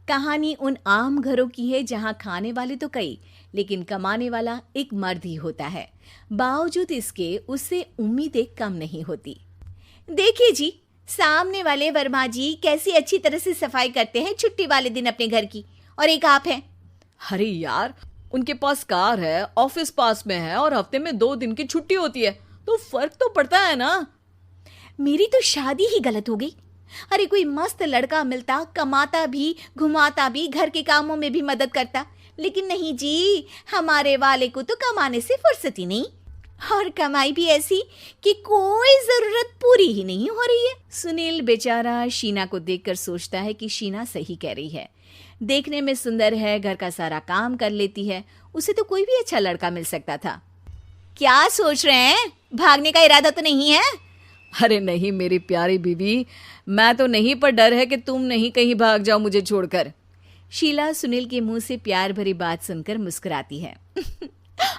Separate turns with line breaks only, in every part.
कहानी उन आम घरों की है जहां खाने वाले तो कई, लेकिन कमाने वाला एक मर्द ही होता है। बावजूद इसके उससे उम्मीदें कम नहीं होती। देखिए जी, सामने वाले वर्मा जी कैसी अच्छी तरह से सफाई करते हैं छुट्टी वाले दिन अपने घर की, और एक आप हैं।
अरे यार, उनके पास कार है, ऑफिस पास में है और हफ्ते में 2 दिन की छुट्टी होती है, तो फर्क तो पड़ता है ना।
मेरी तो शादी ही गलत हो गई। अरे कोई मस्त लड़का मिलता, कमाता भी, घुमाता भी, घर के कामों में भी मदद करता, लेकिन नहीं जी, हमारे वाले को तो कमाने से फुर्सत ही नहीं, और कमाई भी ऐसी कि कोई जरूरत पूरी ही नहीं हो रही है। सुनील बेचारा शीना को देखकर सोचता है कि शीना सही कह रही है। देखने में सुंदर है, घर का सारा काम कर लेती है, उसे तो कोई भी अच्छा लड़का मिल सकता था। क्या सोच रहे हैं? भागने का इरादा तो नहीं है?
अरे नहीं मेरी प्यारी बीवी, मैं तो नहीं, पर डर है कि तुम नहीं कहीं भाग जाओ मुझे छोड़कर।
शीला सुनील के मुंह से प्यार भरी बात सुनकर मुस्कुराती है।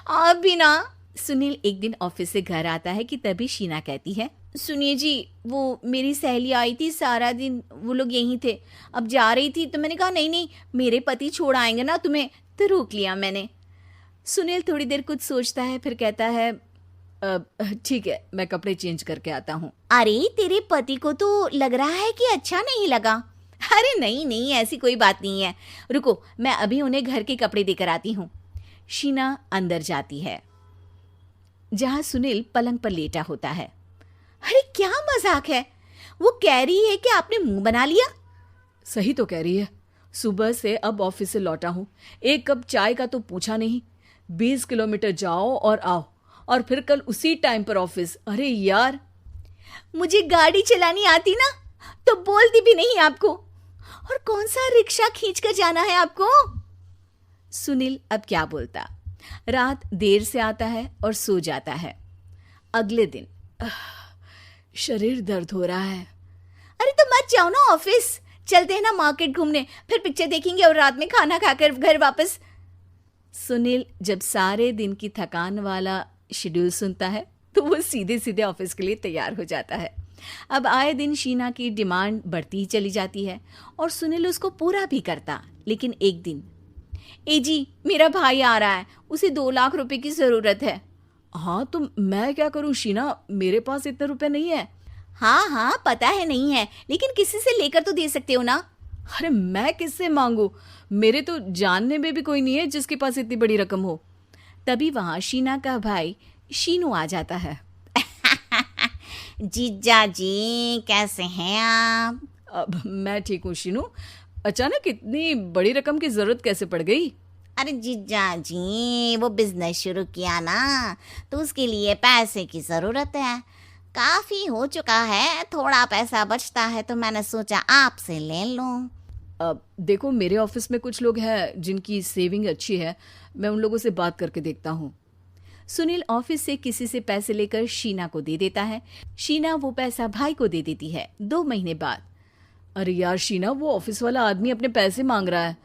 आप भी ना। सुनील एक दिन ऑफिस से घर आता है कि तभी शीना कहती है, सुनिए जी, वो मेरी सहेली आई थी, सारा दिन वो लोग यहीं थे, अब जा रही थी तो मैंने कहा नहीं नहीं, मेरे पति छोड़ आएंगे ना तुम्हें, तो रोक लिया मैंने। सुनील थोड़ी देर कुछ सोचता है, फिर कहता है,
ठीक है, मैं कपड़े चेंज करके आता हूँ।
अरे तेरे पति को तो लग रहा है कि अच्छा नहीं लगा। अरे नहीं नहीं, ऐसी कोई बात नहीं है, रुको मैं अभी उन्हें घर के कपड़े देकर आती हूँ। शीना अंदर जाती है जहां सुनील पलंग पर लेटा होता है। अरे क्या मजाक है, वो कह रही है कि आपने मुंह बना लिया।
सही तो कह रही है, सुबह से अब ऑफिस से लौटा हूँ, एक कप चाय का तो पूछा नहीं, 20 किलोमीटर जाओ और आओ, और फिर कल उसी टाइम पर ऑफिस। अरे यार,
मुझे गाड़ी चलानी आती ना तो बोलती भी नहीं आपको, और कौन सा रिक्शा खींच कर जाना है आपको। सुनील अब क्या बोलता। रात देर से आता है और सो जाता है। अगले दिन
शरीर दर्द हो रहा है।
अरे तो मत जाओ ना ऑफिस, चलते हैं ना मार्केट घूमने, फिर पिक्चर देखेंगे और रात में खाना खाकर घर वापस। सुनील जब सारे दिन की थकान वाला शेड्यूल सुनता है तो वो सीधे सीधे ऑफिस के लिए तैयार हो जाता है। अब आए दिन शीना की डिमांड बढ़ती ही चली जाती है और सुनील उसको पूरा भी करता। लेकिन एक दिन, ए जी मेरा भाई आ रहा है, उसे 2 लाख रुपए की जरूरत है।
हाँ तो मैं क्या करूँ शीना, मेरे पास इतने रुपए नहीं है।
हाँ हाँ पता है नहीं है, लेकिन किसी से लेकर तो दे सकते हो ना।
अरे मैं किससे मांगू, मेरे तो जानने में भी कोई नहीं है जिसके पास इतनी बड़ी रकम हो।
तभी वहां शीना का भाई शीनू आ जाता है। जीजा जी कैसे हैं आप?
अब मैं ठीक हूँ शीनू, अचानक इतनी बड़ी रकम की जरूरत कैसे पड़ गई?
अरे जीजा जी, वो बिजनेस शुरू किया ना, तो उसके लिए पैसे की जरूरत है। काफी हो चुका है, थोड़ा पैसा बचता है तो मैंने सोचा आपसे ले लूं।
अब देखो, मेरे ऑफिस में कुछ लोग हैं जिनकी सेविंग अच्छी है, मैं उन लोगों से बात करके देखता हूँ।
सुनील ऑफिस से किसी से पैसे लेकर शीना को दे देता है। शीना वो पैसा भाई को दे देती है। 2 महीने बाद,
अरे यार शीना, वो ऑफिस वाला आदमी अपने पैसे मांग रहा है,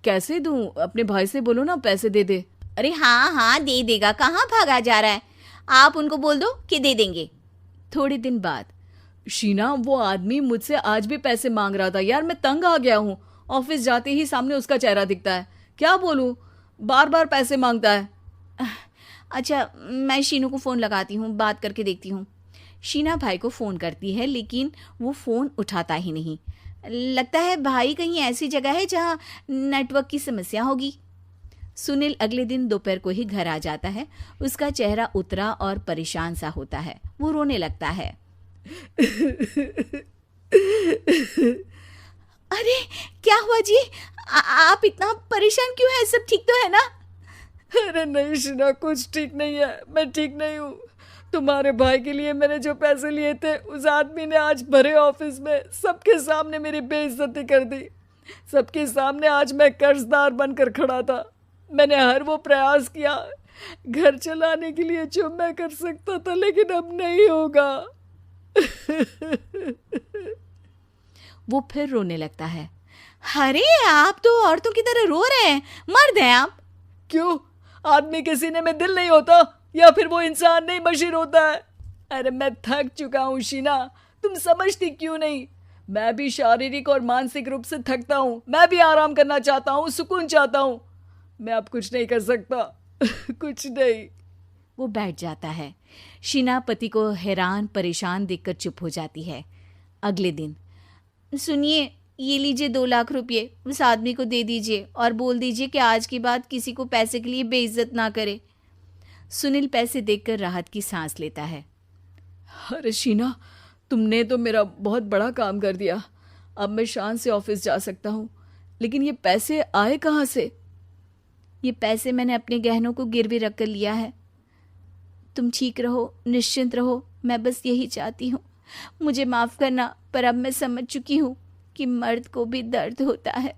कैसे दूं? अपने भाई से बोलो ना पैसे दे दे।
अरे हाँ हाँ दे देगा, कहाँ भागा जा रहा है, आप उनको बोल दो कि दे देंगे। थोड़े दिन बाद,
शीना वो आदमी मुझसे आज भी पैसे मांग रहा था यार, मैं तंग आ गया हूँ, ऑफिस जाते ही सामने उसका चेहरा दिखता है, क्या बोलूँ, बार बार पैसे मांगता है।
अच्छा मैं शीनू को फ़ोन लगाती हूँ, बात करके देखती हूँ। शीना भाई को फ़ोन करती है लेकिन वो फ़ोन उठाता ही नहीं। लगता है भाई कहीं ऐसी जगह है जहाँ नेटवर्क की समस्या होगी। सुनील अगले दिन दोपहर को ही घर आ जाता है। उसका चेहरा उतरा और परेशान सा होता है। वो रोने लगता है। अरे क्या हुआ जी, आप इतना परेशान क्यों हैं? सब ठीक तो है ना?
अरे नहीं शीना, कुछ ठीक नहीं है, मैं ठीक नहीं हूँ। तुम्हारे भाई के लिए मैंने जो पैसे लिए थे, उस आदमी ने आज भरे ऑफिस में सबके सामने मेरी बेइज्जती कर दी। सबके सामने आज मैं कर्जदार बनकर खड़ा था। मैंने हर वो प्रयास किया घर चलाने के लिए जो मैं कर सकता था, लेकिन अब नहीं होगा।
वो फिर रोने लगता है। अरे आप तो औरतों की तरह रो रहे हैं, मर्द हैं आप।
क्यों, आदमी के सीने में दिल नहीं होता, या फिर वो इंसान नहीं मशीन होता है? अरे मैं थक चुका हूँ शीना, तुम समझती क्यों नहीं? मैं भी शारीरिक और मानसिक रूप से थकता हूँ, मैं भी आराम करना चाहता हूँ, सुकून चाहता हूँ। मैं अब कुछ नहीं कर सकता। कुछ नहीं।
वो बैठ जाता है। शीना पति को हैरान परेशान देखकर चुप हो जाती है। अगले दिन, सुनिए, ये लीजिए 2 लाख रुपये, उस आदमी को दे दीजिए और बोल दीजिए कि आज के बाद किसी को पैसे के लिए बेइज्जत ना करे। सुनील पैसे देखकर राहत की सांस लेता है।
अरे शीना, तुमने तो मेरा बहुत बड़ा काम कर दिया। अब मैं शान से ऑफिस जा सकता हूँ, लेकिन ये पैसे आए कहाँ से?
ये पैसे मैंने अपने गहनों को गिरवी रख कर लिया है। तुम ठीक रहो, निश्चिंत रहो, मैं बस यही चाहती हूँ। मुझे माफ़ करना, पर अब मैं समझ चुकी हूँ कि मर्द को भी दर्द होता है।